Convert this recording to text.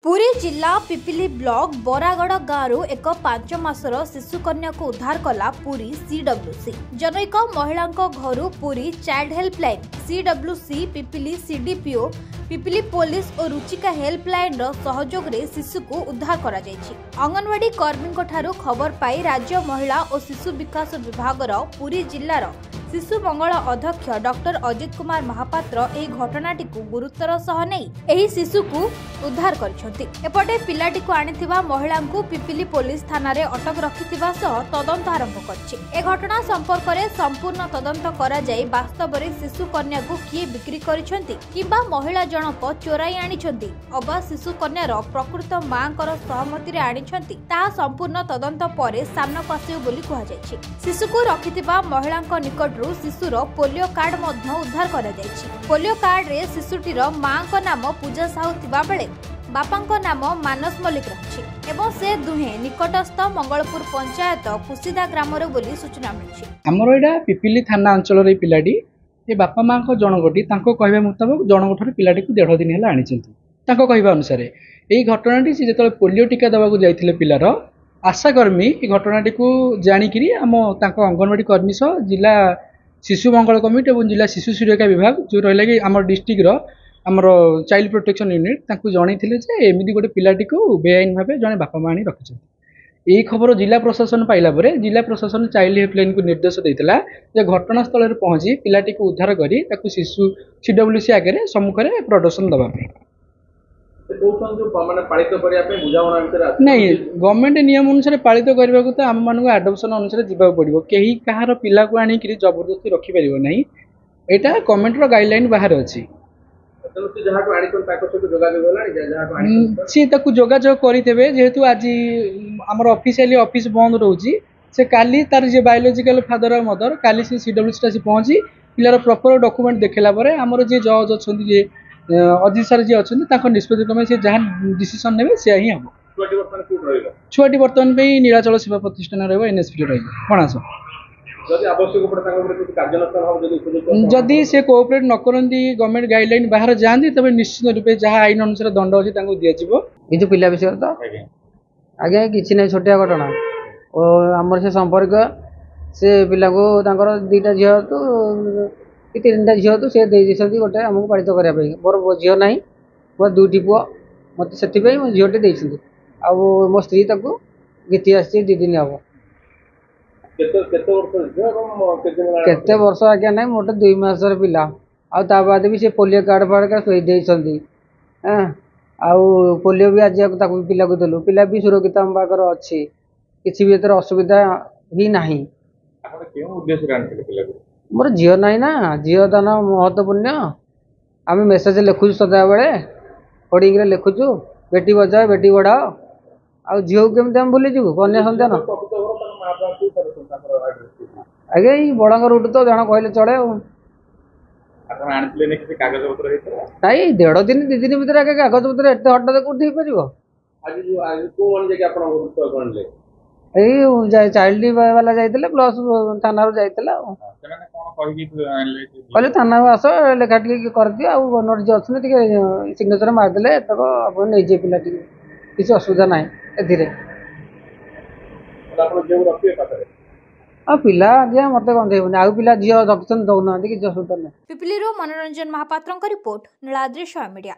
पुरी जिला पिपिली ब्लॉक बरागड़ गांव एक 5 मासर शिशुकन्या को उद्धार कला पुरी सीडब्ल्यूसी। जनैक महिला घर Puri child helpline CWC Pipili CDPO Pipili police और रुचिका हेल्पलाइन सहयोग रे शिशु को उद्धार करा जायछि। अंगनवाड़ी कर्मी ठारू खबर पाई राज्य महिला और शिशु विकास विभाग पुरी जिलार शिशु मंगल अध्यक्ष डॉक्टर अजित कुमार महापात्र एही घटनाटी को गुरुतर सह नहीं एही शिशु को उद्धार करछंती। एपटे पिलाटी को आनिथिबा महिला को पिपिली पुलिस थाना रे अटक रखिथिबा सह तदंत आरंभ करछि। ए घटना संपर्क रे संपूर्ण तदंत करा जाय वास्तव रे शिशु कन्या को किए बिक्री करिसंती किबा महिला जनक चोराई आनिछंती अबा शिशु कन्यार प्रकृत मांकर सहमति रे आनिछंती ता संपूर्ण तदंत परे सामना आसियो बोली कहा जायछि। शिशु को रखिथिबा महिला निकट शिशुर पोलियो कार्ड उद्धार करा जायछि। पोलियो कार्ड रे शिशुटीर मां को नाम पूजा साहू थिबा बेले बापा को नाम मानस मल्लिक रहिछि एवं से दुहे निकटस्थ मंगलपुर पंचायत कुसीदा ग्राम रे बोली सूचना मिलछि। हमर एडा पिपिली थाना अंचल रे पिलाडी ए बापा मां को जनगोटी तांको कहबे मुताबिक जनगोठर पिलाडी को 1.5 दिन हेला आनिचंती। तांको कहबा अनुसार एई घटनाटी से जेतले पोलियो टीका दबा को जाइथिले पिलार आशाकर्मी ए घटनाटी को जानिकरी आम तांको अंगनवाड़ी कर्मी सह जिला शिशु मंगल कमिटी और जिला शिशु सुरक्षा विभाग जो रहा कि आम डिस्ट्रिक्टर आमर चाइल्ड प्रोटेक्शन यूनिट तांको जनइथिले जे एमिदी गोटे पिलाटी को बेआईन भावे जने बापा मां आनी रखिछथि। एही खबर जिला प्रशासन पाइला परे जिला प्रशासन चाइल्ड हेल्पलाइन को निर्देश देइतला जे घटनास्थल रे पहुंची पिलाटी को उद्धार करी ताकू शिशु सीडब्ल्यूसी आगे सम्मुख में प्रदर्शन दबा नहीं गवर्नमेंट नियम अनुसार पालित करने को तो आम मान आडप्शन अनुसार जावाक पड़ो कहीं कहार पिला को आनी जबरदस्ती रखिपर ना यहाँ गवर्नमेंट गाइडलाइन बाहर अच्छी सी जोगाजोग करेंगे जेहेतु आज आम ऑफिशियली ऑफिस बंद रोचे से काली तार जे बायोलॉजिकल फादर और मदर काली से सीडब्ल्यूसी आसी पहुंची पिलार प्रॉपर डॉक्यूमेंट देखला आमर जे जज अच्छा अधीक्षर जी अच्छा निष्पत्ति क्रमे से जहाँ डिसीजन ने से ही हम छुआटी बर्तमान नीलाचल सेवा प्रतिष्ठान एनएसपी कणास जदि से कोऑपरेट न करती गवर्नमेंट गाइडलाइन बाहर जाती तब निश्चित रूपे जहाँ आईन अनुसार दंड अच्छी दिज्व पिला विषय तो आज्ञा कि छोटिया घटना और आमर से संपर्क से पिला को 2टा झील तो 3टा झील तो सी देती गोटे आमको पालित करने मोर झील ना मोर 2टी पुआ मत से मो झीलटे देती मो स्त्री गीति आसी 2 दिन हम केते वर्ष आज्ञा ना मोटे 2 मासर पिला बाद भी से पोलियो कार्ड फार्ड का देती पोलियो भी आज पिला को देलु पिला भी सुरक्षित आम पाखर अच्छी किसी भी असुविधा ही ना मोर झील ना ना झील दान महत्वपूर्ण आम मेसेज लिखुचु सदा बेले होर्डिंग लिखुचु बेटी बचाओ बेटी बढ़ाओ आ झील को केमती भूलीजु कन्या सन्तान आज्ञा ये बड़ रूट तो जन कहले चले ना 1.5 दिन 2 दिन भर आगे कागज पत्र एत हठात कौटी हो चाइल्ड वाला जाइए प्लस थाना जाइए कहले थाना आस लेखा कर दियो ओनर जी अच्छे सिग्नेचर मारिदे एतक आप नहीं पिला किसी असुविधा ना पिला आज्ञा मत गंधेबनी आउ पिला झील रखते दौना किसी असुविधा ना। पिपिली मनोरंजन महापात्र रिपोर्ट नीलाद्री मीडिया।